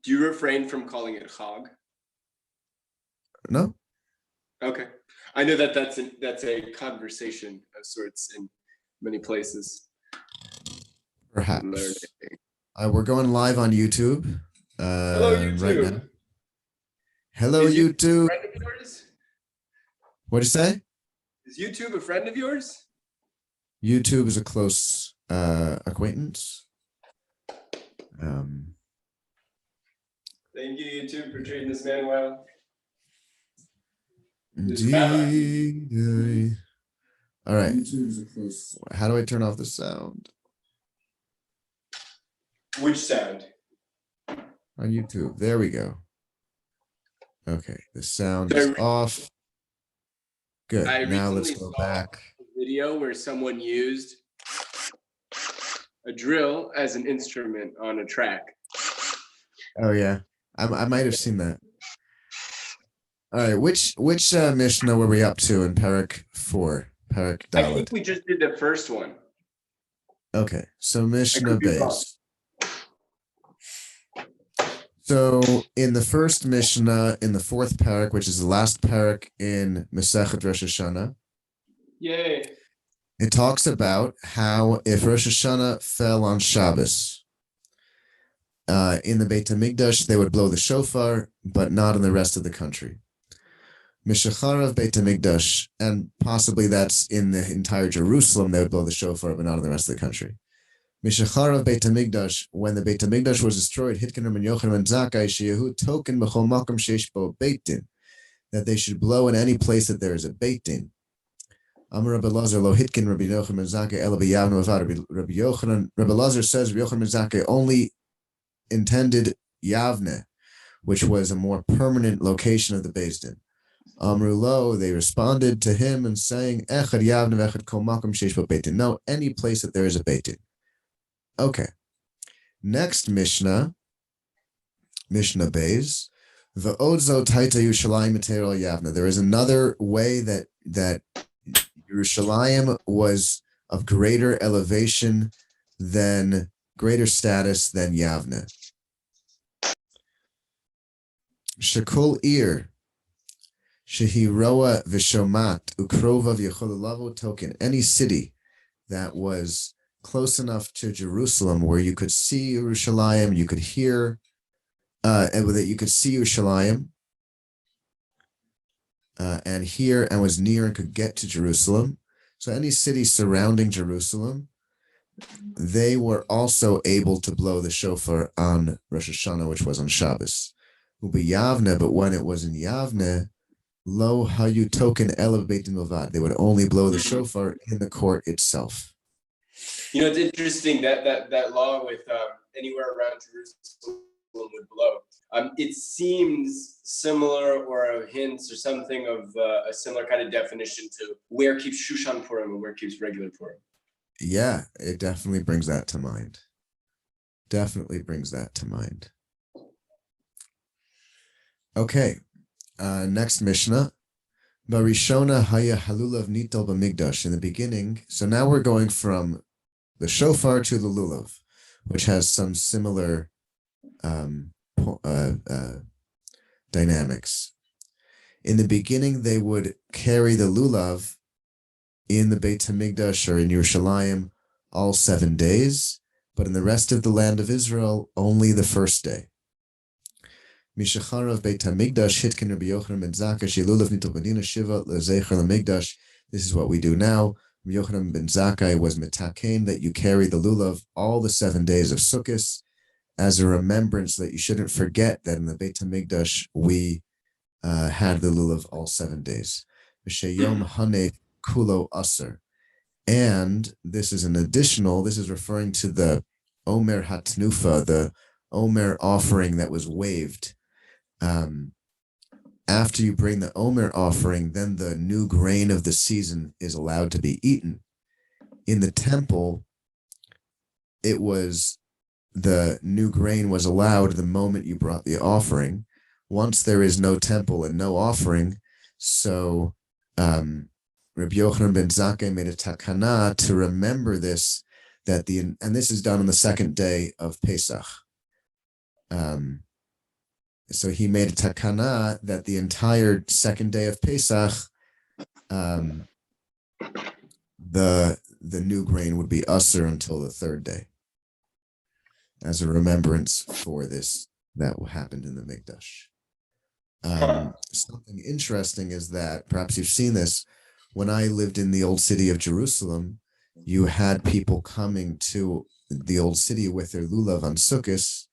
Do you refrain from calling it Chag? No. Okay. I know that's a conversation of sorts in many places. Perhaps. We're going live on YouTube. Hello, YouTube. Right now. Hello, Is YouTube. A friend of yours? What'd you say? Is YouTube a friend of yours? YouTube is a close acquaintance. Thank you, YouTube, for treating this man well. Indeed. All right. How do I turn off the sound? Which sound? On YouTube. There we go. Okay, the sound is off. Good. Now let's go back. A video where someone used a drill as an instrument on a track. Oh yeah, I might have seen that. All right, which Mishnah were we up to in Perek 4? Perek Dalet. I think we just did the first one. Okay, so Mishnah base. So in the first Mishnah, in the fourth Perek, which is the last Perek in Masechet Rosh Hashana, yay! It talks about how if Rosh Hashana fell on Shabbos, in the Beit HaMikdash, they would blow the shofar, but not in the rest of the country. Mishacharav Beit HaMikdash, and possibly that's in the entire Jerusalem, they would blow the shofar, but not in the rest of the country. Mishacharav Beit HaMikdash, when the Beit HaMikdash was destroyed, Hitkin Rabbi Yochanan and Zakkai Sheyahu token b'chol makom sheish bo beit din, that they should blow in any place that there is a beit din. Amar Rabbi Lazar lo hitkin Rabbi Yochanan ben Zakkai ela b'yavne avad. Rabbi Yochanan, Rabbi Lazar says Rabbi Yochanan ben Zakkai only intended Yavne, which was a more permanent location of the Beis Din. Amru lo, they responded to him and saying Echad Yavne v'echad kol makom sheish bo beit din. No, any place that there is a beit din. Okay. Next Mishnah, Mishnah Beis. V'odzo taita Yerushalayim Meteiro Yavne. There is another way that Yerushalayim was of greater elevation than, greater status than Yavne. Shekol ir shehi roa v'shomat ukrova v'yechololavo token. Any city that was close enough to Jerusalem where you could see Yerushalayim, you could hear, and that you could see Yerushalayim, and hear, and was near and could get to Jerusalem. So any city surrounding Jerusalem, they were also able to blow the shofar on Rosh Hashana, which was on Shabbos. Ubi Yavne, but when it was in Yavne, lo hayu token elav beit milvad. They would only blow the shofar in the court itself. You know, it's interesting that law with anywhere around Jerusalem would blow. It seems similar or hints or something of a similar kind of definition to where keeps Shushan Purim and where keeps regular Purim. Yeah, it definitely brings that to mind. Definitely brings that to mind. Okay, next Mishnah. Barishona haya halulav nitel b'migdash. In the beginning, so now we're going from the shofar to the lulav, which has some similar dynamics. In the beginning, they would carry the lulav in the Beit HaMikdash or in Yerushalayim all 7 days, but in the rest of the land of Israel, only the first day. Mishacharav Beit HaMikdash hitkin Rabbi Yochanan ben Zakkai shilulav nitel b'dina shiva lezecher lemikdash. This is what we do now. Rabbi Yochanan ben Zakkai was mitaken that you carry the lulav all the 7 days of Sukkot as a remembrance that you shouldn't forget that in the Beit HaMikdash we had the lulav all 7 days. V'sheyom haneh kulo aser. And this is an additional, this is referring to the Omer Hatnufa, the Omer offering that was waived. After you bring the Omer offering, then the new grain of the season is allowed to be eaten. In the temple, it was the new grain was allowed the moment you brought the offering. Once there is no temple and no offering, so Rabbi Yochanan ben Zakkai made a takana to remember this, and this is done on the second day of Pesach. So he made a takana that the entire second day of Pesach, um, the new grain would be usher until the third day, as a remembrance for this that happened in the Mikdash. Something interesting is that perhaps you've seen this. When I lived in the old city of Jerusalem, you had people coming to the old city with their lulav on Sukkot,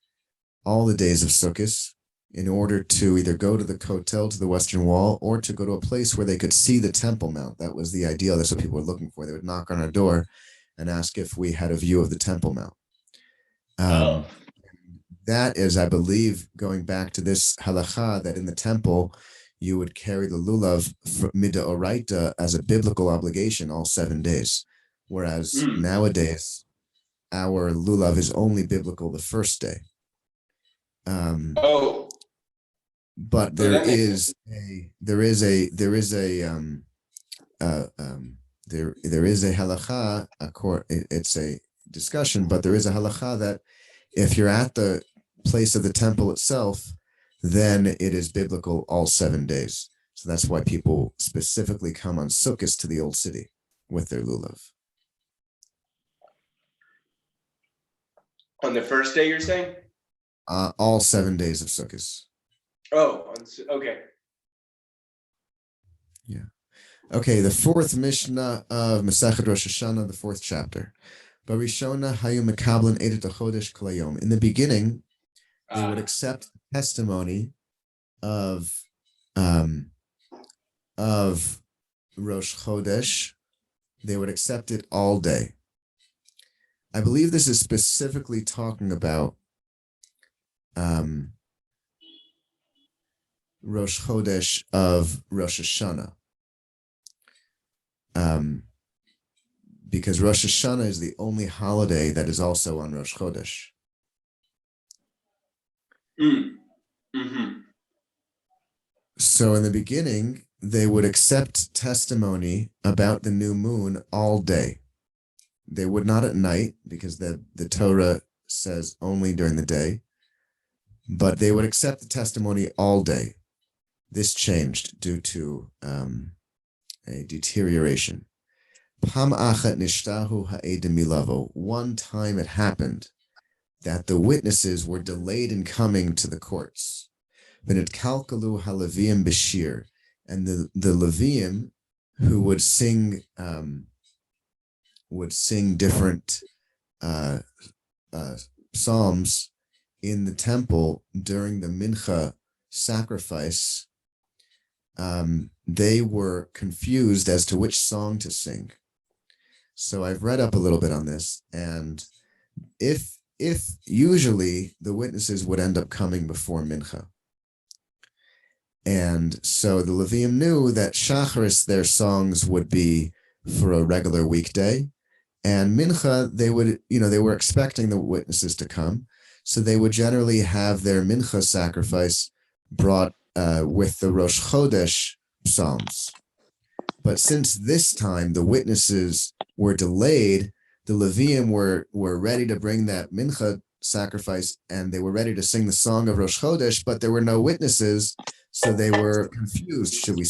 all the days of Sukkot, in order to either go to the Kotel, to the Western Wall, or to go to a place where they could see the Temple Mount. That was the ideal. That's what people were looking for. They would knock on our door and ask if we had a view of the Temple Mount. That is, I believe, going back to this halacha that in the temple, you would carry the lulav midaoraita as a biblical obligation all 7 days. Whereas nowadays, our lulav is only biblical the first day. But there is a halacha. It's a discussion, but there is a halacha that if you're at the place of the temple itself, then it is biblical all 7 days. So that's why people specifically come on Sukkot to the old city with their lulav. On the first day, you're saying? All 7 days of Sukkot. Oh, okay. Yeah. Okay, the fourth Mishnah of Masechet Rosh Hashana, the fourth chapter. Barishona hayu mekablan edet chodesh kol. In the beginning, they would accept testimony of Rosh Chodesh. They would accept it all day. I believe this is specifically talking about Rosh Chodesh of Rosh Hashana. Because Rosh Hashana is the only holiday that is also on Rosh Chodesh. So in the beginning, they would accept testimony about the new moon all day. They would not at night, because the Torah says only during the day, but they would accept the testimony all day. This changed due to a deterioration. One time it happened that the witnesses were delayed in coming to the courts. And the Leviim who would sing different psalms in the temple during the mincha sacrifice, they were confused as to which song to sing. So I've read up a little bit on this, and if usually the witnesses would end up coming before mincha. And so the Leviim knew that Shacharis, their songs would be for a regular weekday, and mincha, they were expecting the witnesses to come. So they would generally have their mincha sacrifice brought with the Rosh Chodesh psalms. But since this time the witnesses were delayed, the Leviim were ready to bring that mincha sacrifice, and they were ready to sing the song of Rosh Chodesh, but there were no witnesses, so they were confused. Should we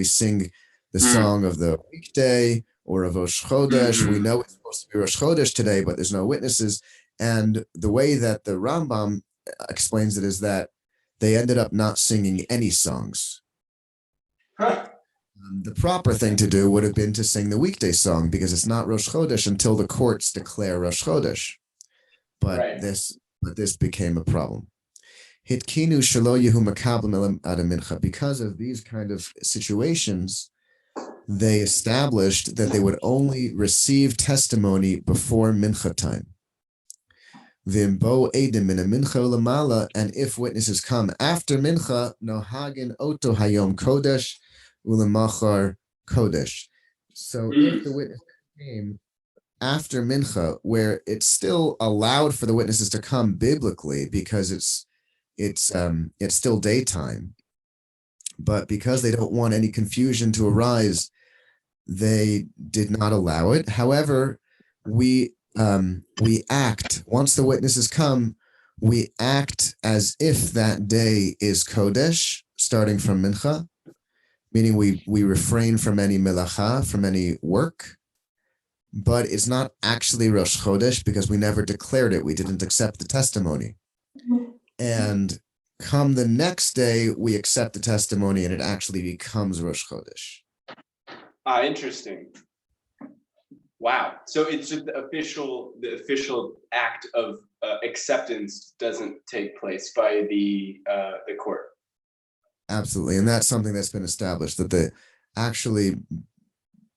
sing the song of the weekday or of Rosh Chodesh? We know it's supposed to be Rosh Chodesh today, but there's no witnesses. And the way that the Rambam explains it is that they ended up not singing any songs. The proper thing to do would have been to sing the weekday song, because it's not Rosh Chodesh until the courts declare Rosh Chodesh. But this became a problem. Hitkinu shelo yehu makablim ad mincha. Because of these kind of situations, they established that they would only receive testimony before mincha time. Vimbo edim min mincha lamala, and if witnesses come after mincha, nohagin oto hayom kodesh ulamachar kodesh. So if the witness came after mincha, where it's still allowed for the witnesses to come biblically because it's still daytime, but because they don't want any confusion to arise, they did not allow it. However, we act once the witnesses come. we act as if that day is Kodesh, starting from Mincha, meaning we refrain from any melacha, from any work, but it's not actually Rosh Chodesh because we never declared it. We didn't accept the testimony. And come the next day, we accept the testimony and it actually becomes Rosh Chodesh. Interesting. Wow. So it's just the official act of acceptance doesn't take place by the court. Absolutely. And that's something that's been established, that the actually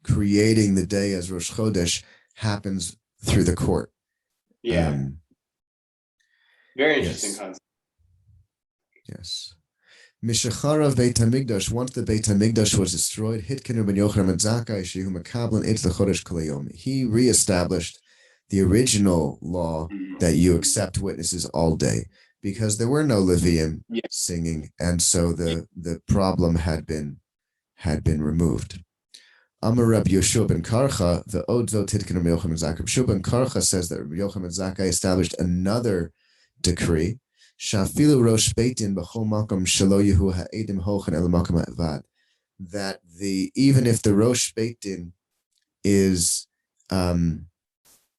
creating the day as Rosh Chodesh happens through the court. Yeah. Very interesting yes. concept. Yes. Mishacharav Beit HaMikdash, once the Beit HaMikdash was destroyed, Hitkenu ben Yochanan ben Zakkai shehu mekablan et lechodesh kol hayom. He reestablished the original law that you accept witnesses all day, because there were no Leviim singing, and so the problem had been removed. Amar Rabbi Yoshua ben Karcha, the Odzot Hitkenu ben Yochanan ben Zakkai. Yoshua ben Karcha says that Rabbi Yochanan ben Zakkai established another decree. Shafilu Rosh Beitin b'chol makom shelo yehu ha'edim hochen el makom ha'evad. That even if the Rosh Beitin is in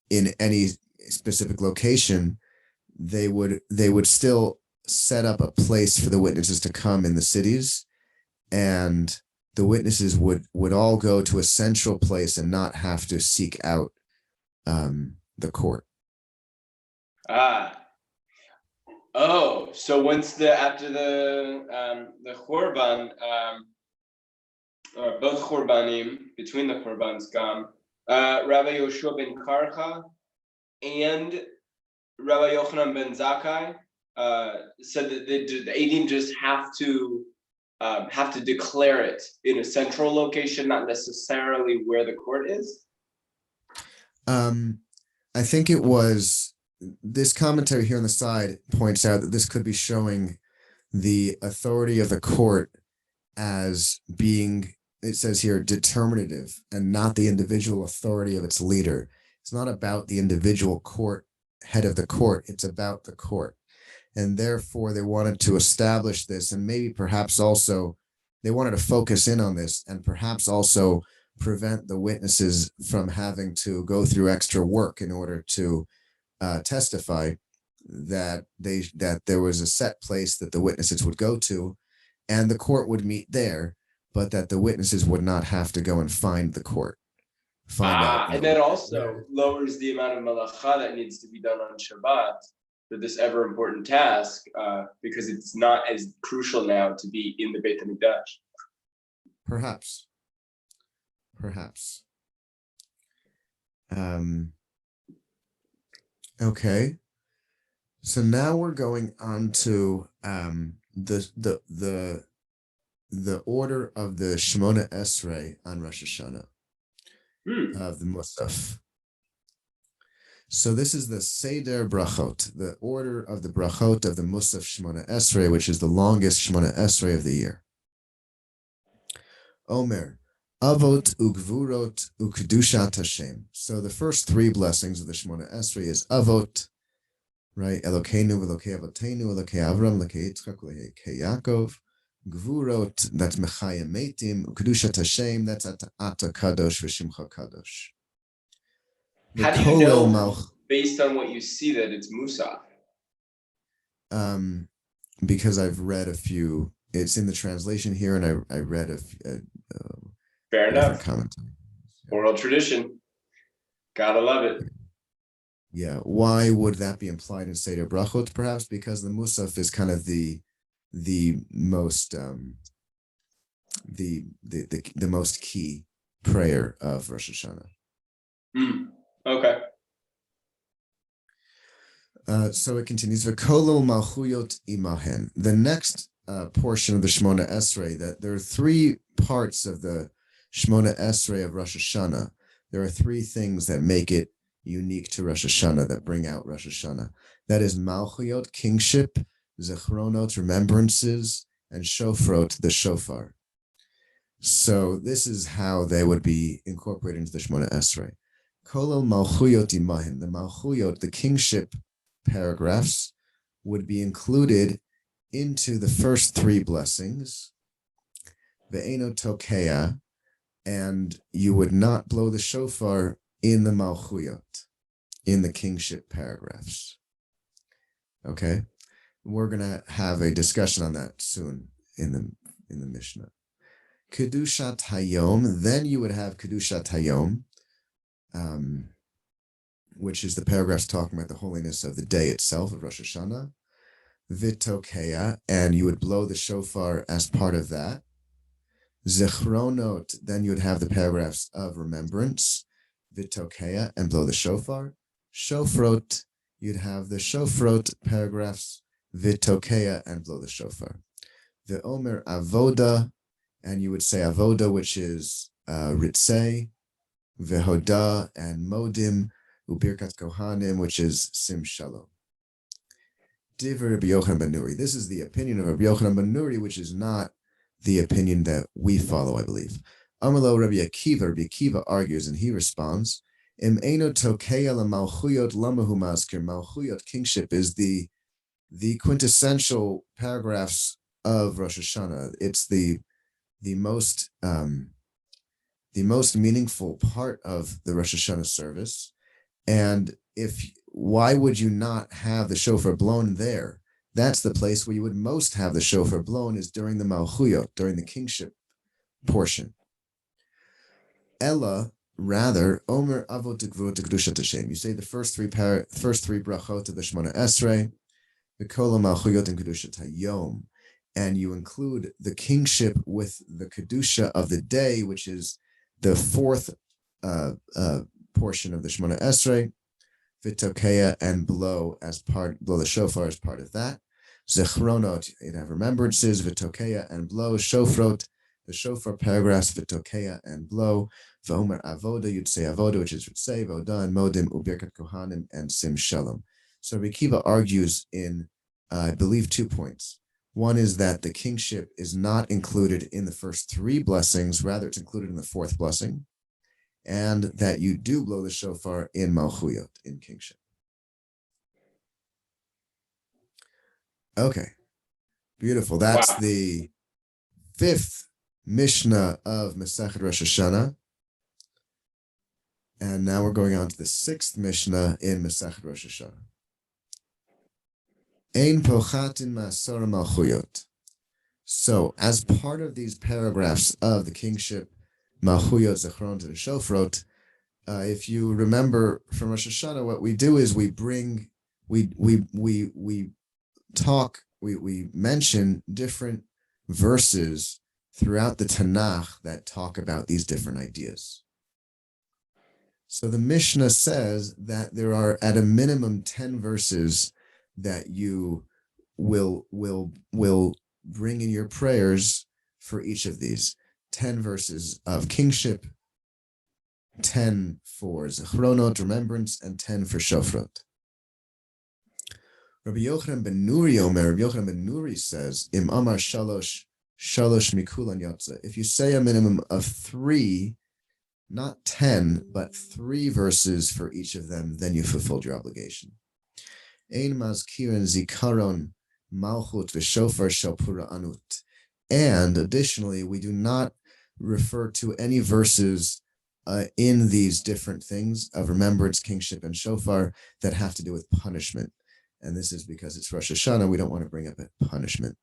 any specific location, they would still set up a place for the witnesses to come in the cities, and the witnesses would all go to a central place and not have to seek out the court. Oh, so once after the Churban, or both Churbanim, between the Churbans come, Rabbi Yoshua ben Karcha and Rabbi Yochanan ben Zakkai said that the Eidim just have to declare it in a central location, not necessarily where the court is. I think it was. This commentary here on the side points out that this could be showing the authority of the court as being, it says here, determinative and not the individual authority of its leader. It's not about the individual head of the court. It's about the court. And therefore, they wanted to establish this, and maybe perhaps also they wanted to focus in on this and perhaps also prevent the witnesses from having to go through extra work in order to testify, that there was a set place that the witnesses would go to and the court would meet there, but that the witnesses would not have to go and find the court. And that also lowers the amount of malacha that needs to be done on Shabbat for this ever important task, because it's not as crucial now to be in the Beit HaMikdash. Perhaps. Okay, so now we're going on to the order of the Shemona Esrei on Rosh Hashanah of the Musaf. So this is the Seder Brachot, the order of the Brachot of the Musaf Shemona Esrei, which is the longest Shemona Esrei of the year. Omer. Avot ugvurot ukdushat Hashem. So the first three blessings of the Shemona Esrei is Avot, right? Elokeinu, Elokei Avotenu, Elokei Avram, Elokei Yitzchak, Elokei Yaakov. Gvurot, that's Mechayim Meitim. Ukdushat Hashem, that's Ata Kadosh v'Shimcha Kadosh. How do you know, based on what you see, that it's Musaf? Because I've read a few. It's in the translation here, and I read a fair enough. Oral tradition. Gotta love it. Yeah. Why would that be implied in Seder Brachot? Perhaps because the Musaf is kind of the most the most key prayer of Rosh Hashanah. Okay. So it continues. V'kolol malchuyot imahen. The next portion of the Shemona Esrei, that there are three parts of the Shemona Esrei of Rosh Hashanah. There are three things that make it unique to Rosh Hashanah, that bring out Rosh Hashanah. That is Malchuyot, kingship, Zechronot, remembrances, and Shofrot, the shofar. So this is how they would be incorporated into the Shemona Esrei. Kolol Malchuyot imahim, the Malchuyot, the kingship paragraphs, would be included into the first three blessings, ve'eno tokea, and you would not blow the shofar in the malchuyot, in the kingship paragraphs. Okay, we're gonna have a discussion on that soon in the Mishnah. Kedushat Hayom, then you would have Kedushat Hayom, which is the paragraphs talking about the holiness of the day itself of Rosh Hashana. Vitokea, and you would blow the shofar as part of that. Zechronot, then you would have the paragraphs of remembrance, Vitokea, and blow the shofar. Shofrot, you'd have the shofrot paragraphs, Vitokea, and blow the shofar. The Omer Avoda, and you would say Avoda, which is Ritzei, Vehoda, and Modim, Ubirkat Kohanim, which is Sim Shalom. Divrei Rabbi Yochanan ben Nuri. This is the opinion of Rabbi Yochanan ben Nuri, which is not the opinion that we follow, I believe. Amalo Rabbi Akiva argues, and he responds, Im Eino Tokea la Malchuyot lamahu maskir. Malchuyot, kingship, is the quintessential paragraphs of Rosh Hashanah. It's the most meaningful part of the Rosh Hashanah service. And why would you not have the shofar blown there? That's the place where you would most have the shofar blown, is during the malchuyot, during the kingship portion. Ella, rather, Omer Avot Gvurot Kedushat Hashem. You say the first three brachot of the Shemona Esrei, the Kol Malchuyot and Kedushat Hayom, and you include the kingship with the kedusha of the day, which is the fourth portion of the Shemona Esrei. Vitokea, and blow the shofar as part of that. Zechronot, you'd have remembrances, Vitokea, and blow. Shofrot, the shofar paragraphs, Vitokea, and blow. V'omer Avoda, you'd say Avoda, which is Ritzei, Voda, and Modim, Ubirkat Kohanim, and Sim Shalom. So Rabbi Akiva argues in, I believe, 2 points. One is that the kingship is not included in the first three blessings, rather it's included in the fourth blessing, and that you do blow the shofar in Malchuyot, in kingship. Okay, beautiful. That's the fifth Mishnah of Masechet Rosh Hashanah. And now we're going on to the sixth Mishnah in Masechet Rosh Hashanah. Ein pochatin ma'asor malchuyot. So, as part of these paragraphs of the kingship, Malchuyot, Zechron, and Shofrot, if you remember from Rosh Hashanah, what we do is we mention different verses throughout the Tanakh that talk about these different ideas. So the Mishnah says that there are at a minimum 10 verses that you will bring in your prayers for each of these. 10 verses of kingship, 10 for Zechronot, remembrance, and 10 for Shofrot. Rabbi Yochanan ben Nuri says, Im Amar Shalosh Mikulan Yotze. If you say a minimum of 3, not 10, but 3 verses for each of them, then you fulfilled your obligation. Ein mazkirin zikaron malchut v'shofar shel pura anut. And additionally, we do not refer to any verses in these different things of remembrance, kingship, and shofar that have to do with punishment. And this is because it's Rosh Hashanah. We don't want to bring up a punishment.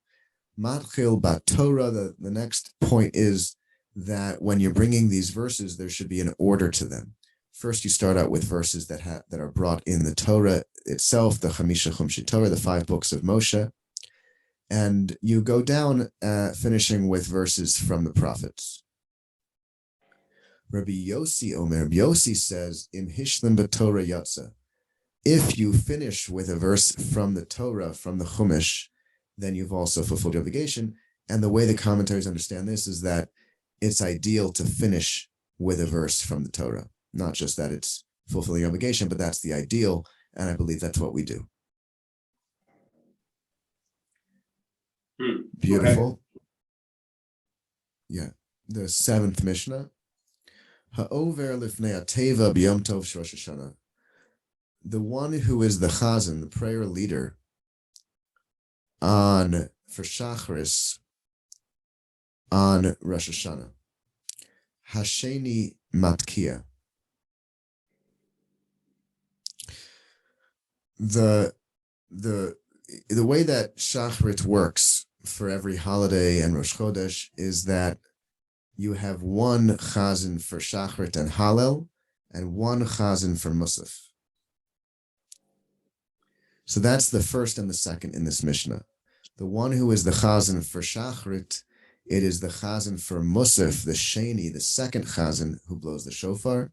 Matchil bat Torah, the next point is that when you're bringing these verses, there should be an order to them. First, you start out with verses that are brought in the Torah itself, the Chamisha Chumshi Torah, the 5 books of Moshe, and you go down, finishing with verses from the prophets. Rabbi Yossi says, Im Hishlim b'Torah Yatsa. If you finish with a verse from the Torah, from the Chumash, then you've also fulfilled your obligation. And the way the commentaries understand this is that it's ideal to finish with a verse from the Torah. Not just that it's fulfilling your obligation, but that's the ideal, and I believe that's what we do. Beautiful. Okay. Yeah. The 7th Mishnah. Ha'over lifnei ateva b'yom tov Rosh Hashanah. The one who is the chazan, the prayer leader, for Shacharis on Rosh Hashanah. Hasheni Matkia. The way that Shacharit works for every holiday and Rosh Chodesh is that you have one chazan for Shacharit and Hallel and one chazan for Musaf. So that's the first and the second in this Mishnah. The one who is the chazan for Shacharit, it is the chazan for Musaf, the Sheni, the second chazan who blows the shofar.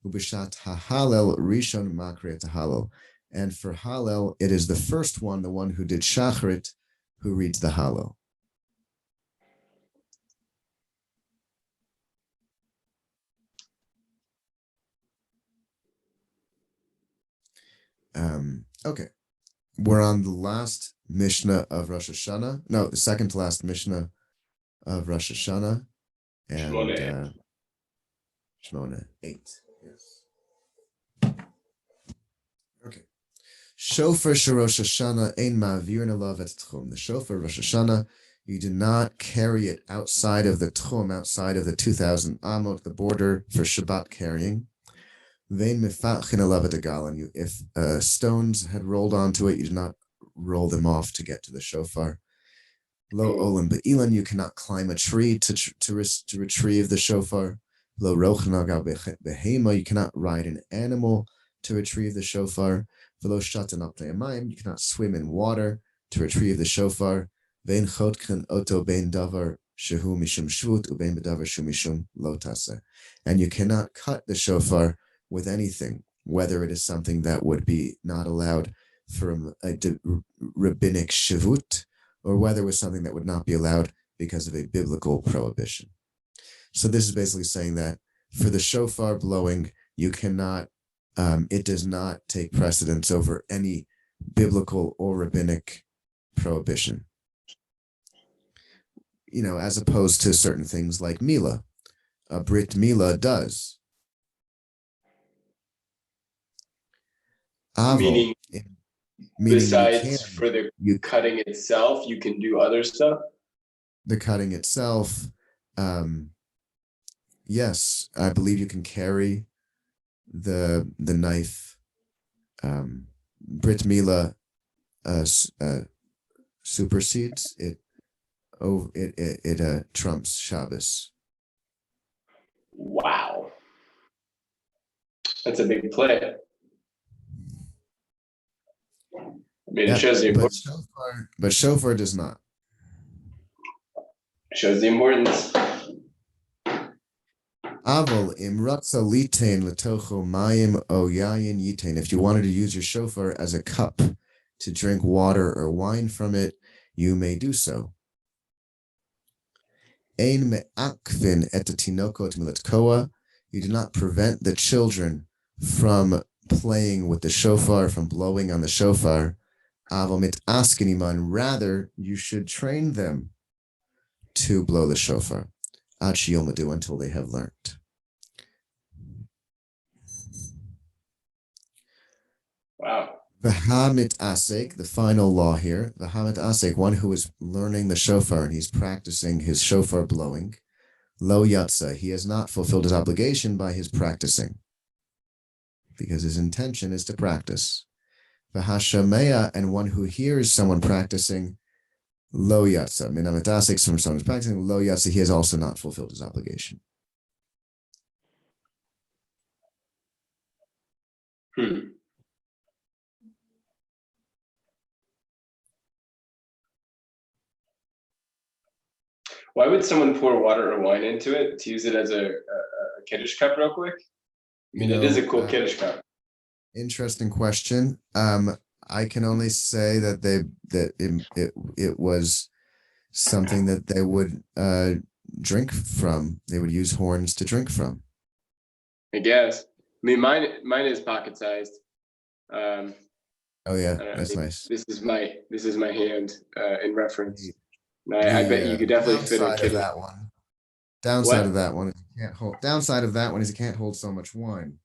Ubishat hahalel rishon makre tahalel. And for Hallel, it is the first one, the one who did Shacharit, who reads the Hallel. Okay. We're on the last Mishnah of Rosh Hashanah. No, the second to last Mishnah of Rosh Hashanah. And Shmona 8. Yes. Okay. Shofar Rosh Hashanah ein ma'avir alav et tchum. The shofar Rosh Hashanah, you do not carry it outside of the tchum, outside of the 2,000 amot, the border for Shabbat carrying. Vein mefachin alav et agalan. If stones had rolled onto it, you do not roll them off to get to the shofar. Lo olam be'ilan, you cannot climb a tree to retrieve the shofar. Lo rochen al behema, you cannot ride an animal to retrieve the shofar. V'lo shatan al pnei, you cannot swim in water to retrieve the shofar. Vein chotchen oto bein davar shehu mishum shvut ubein bedavar shu mishum lo taseh. And you cannot cut the shofar with anything, whether it is something that would be not allowed from a rabbinic shivut, or whether it was something that would not be allowed because of a biblical prohibition. So this is basically saying that for the shofar blowing, you cannot, it does not take precedence over any biblical or rabbinic prohibition. You know, as opposed to certain things like Mila. A Brit Mila does. Meaning besides for the you cutting itself, you can do other stuff? The cutting itself, yes, I believe you can carry the knife. Brit Mila supersedes it. It trumps Shabbos. Wow, that's a big play. I mean, it shows the importance. But shofar does not. It shows the importance. Aval imratza litain letocho mayim o yayin yitain. If you wanted to use your shofar as a cup to drink water or wine from it, you may do so. Ein me'akvin et tinokot miletkoa. You do not prevent the children from playing with the shofar, from blowing on the shofar. Avomit askiniman, rather you should train them to blow the shofar. Ad sheyomadu, until they have learned. Wow. V'hamit asek, the final law here. V'hamit asek, one who is learning the shofar and he's practicing his shofar blowing. Lo yatsa, he has not fulfilled his obligation by his practicing, because his intention is to practice. V'hashamea, and one who hears someone practicing, lo yatsa, minamit asek, someone is practicing, lo yatsa, he has also not fulfilled his obligation. Why would someone pour water or wine into it to use it as a Kiddush cup real quick? I mean, it is a cool Kiddush cup. Interesting question. I can only say that it was something that they would drink from. They would use horns to drink from. I guess. I mean, mine is pocket sized. Oh yeah, that's nice. This is my hand in reference. I bet you could definitely fit a kid. That one. Downside of that one is you can't hold. Downside of that one is you can't hold so much wine.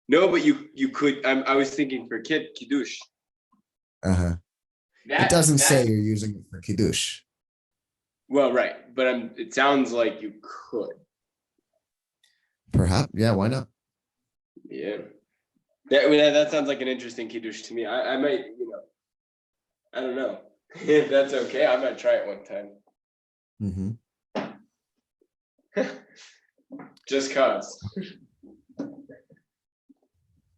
No, but you could. I was thinking for kiddush. It doesn't say That you're using it for kiddush. well, right, but it sounds like you could. Perhaps, yeah. Why not? Yeah, that sounds like an interesting kiddush to me. I might, I don't know if that's okay. I might try it one time. Mm-hmm. Just cause.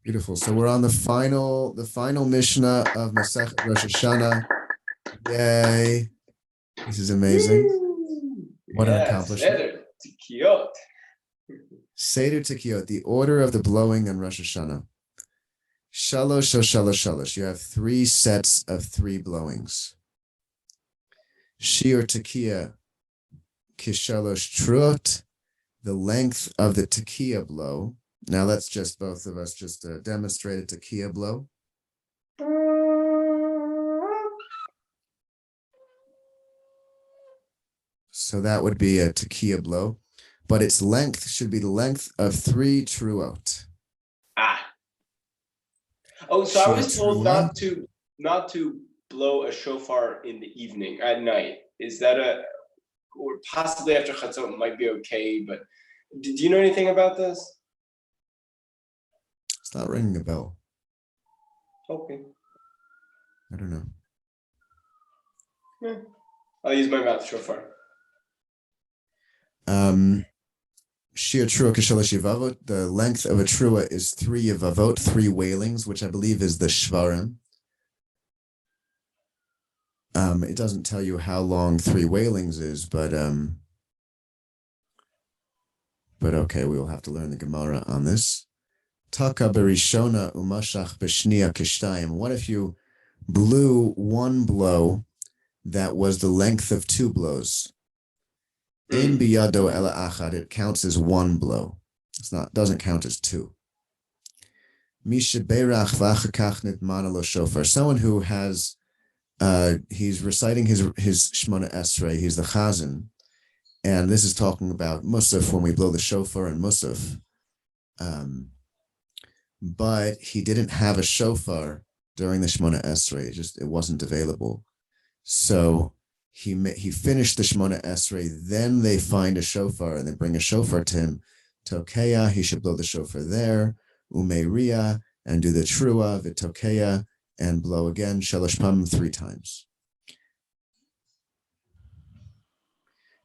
Beautiful. So we're on the final Mishnah of Masechet Rosh Hashanah. Yay! This is amazing. What an accomplishment. Seder Tikiyot. Seder Tikiyot, the order of the blowing on Rosh Hashanah. Shalosh o shalosh shalosh. You have 3 sets of 3 blowings. Shiur Tekiah kishalosh truot, the length of the Tekiah blow. Now let's just both of us just demonstrate a Tekiah blow. So that would be a Tekiah blow, but its length should be the length of 3 truot. Oh, so I was told not to blow a shofar in the evening at night. Is that or possibly after Chatzot might be okay, but do you know anything about this? It's not ringing a bell. Okay. I don't know. Yeah. I'll use my mouth shofar. Shir trua kishalosh yevavot. The length of a trua is 3 yevavot, 3 wailings, which I believe is the shvarim. It doesn't tell you how long 3 wailings is, but okay, we will have to learn the Gemara on this. Taka berishona umashach b'shniya kishtayim. What if you blew 1 blow that was the length of 2 blows? In biyado ela achad, it counts as 1 blow. Doesn't count as 2. Misha beirach v'achakach nitmana lo shofar. Someone who has, he's reciting his Shemona Esrei. He's the chazan, and this is talking about musaf when we blow the shofar and musaf. But he didn't have a shofar during the Shemona Esrei. It wasn't available. So he finished the Shemona Esrei, then they find a shofar and they bring a shofar to him. Tokeya, he should blow the shofar there. Umeiria, and do the trua, v'tokeya, and blow again, shalosh pam 3 times.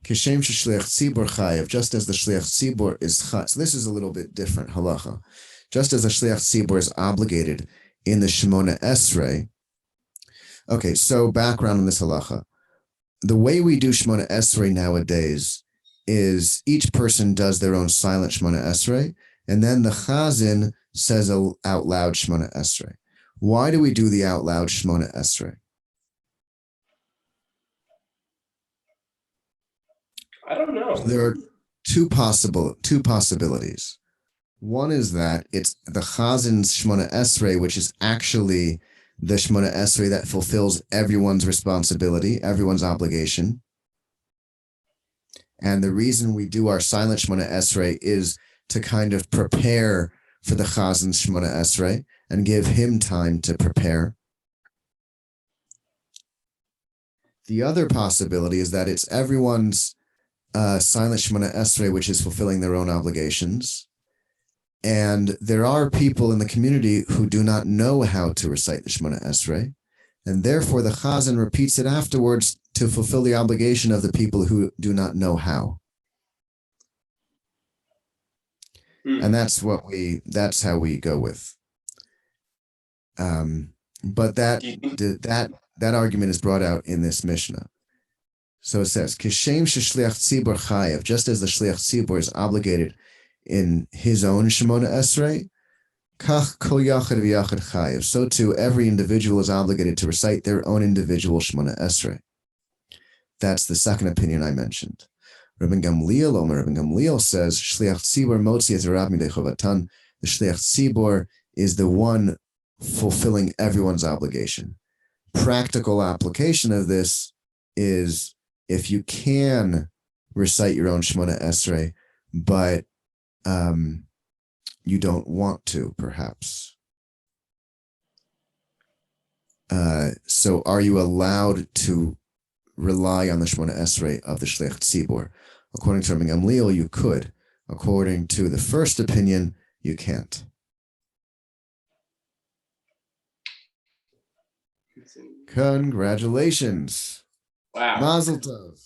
Kishem sheshliach tzibor chayev, just as the shliach tzibor is chayev. So this is a little bit different halacha. Just as the shliach tzibor is obligated in the Shemona Esrei. Okay, so background on this halacha. The way we do Shemona Esrei nowadays is each person does their own silent Shemona Esrei, and then the chazan says out loud Shemona Esrei. Why do we do the out loud Shemona Esrei? I don't know. So there are two possibilities. One is that it's the chazan's Shemona Esrei, which is actually the Shemona Esrei that fulfills everyone's responsibility, everyone's obligation. And the reason we do our silent Shemona Esrei is to kind of prepare for the chazan's Shemona Esrei and give him time to prepare. The other possibility is that it's everyone's silent Shemona Esrei, which is fulfilling their own obligations. And there are people in the community who do not know how to recite the Shemona Esrei, and therefore the chazan repeats it afterwards to fulfill the obligation of the people who do not know how. And that's how we go with. But that argument is brought out in this Mishnah. So it says, Kishem sheshliach tzibor chayev, just as the shliach tzibor is obligated in his own Shemona Esrei, kach kol yachad v'yachad chayev. So too, every individual is obligated to recite their own individual Shemona Esrei. That's the second opinion I mentioned. Rabbi Gamliel says, Shliach tzibor motzi et rab midei chovatan. The shliach tzibor is the one fulfilling everyone's obligation. Practical application of this is if you can recite your own Shemona Esrei, but you don't want to, perhaps. So are you allowed to rely on the Shemona Esrei of the Shliach Tzibor? According to Rabbi Gamliel, you could. According to the first opinion, you can't. Congratulations. Wow. Mazel tov.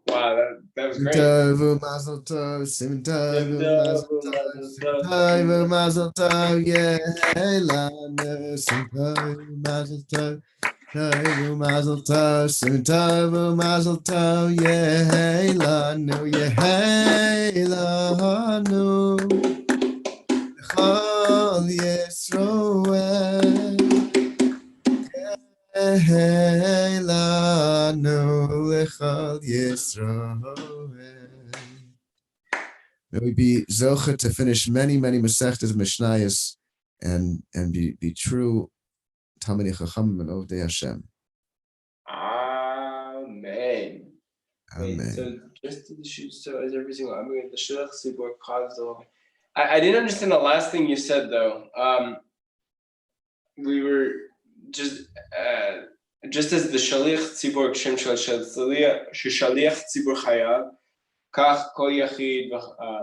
Wow, that was great. Mazel tov, Simon tov, mazel tov, Simon tov, mazel tov, yeah, hey, lana, Simon tov, mazel tov, mazel tov, Simon tov, mazel tov, yeah, hey, lana, yeah, hey, lana, Chol Yisroel, hey, lana, Chol Yisroel. May we be zocher to finish many, many Masechtas Mishnayos and be true Talmidei Chachamim and Ovdei Hashem. Amen. Wait, Amen. so just to the shoot, so is every single I'm going the Shliach Tzibor caused the. I didn't understand the last thing you said though. We were just as the Shaliach Tzibor Kshem Shaliach Tzibor Chayav, Kach Kol Yachid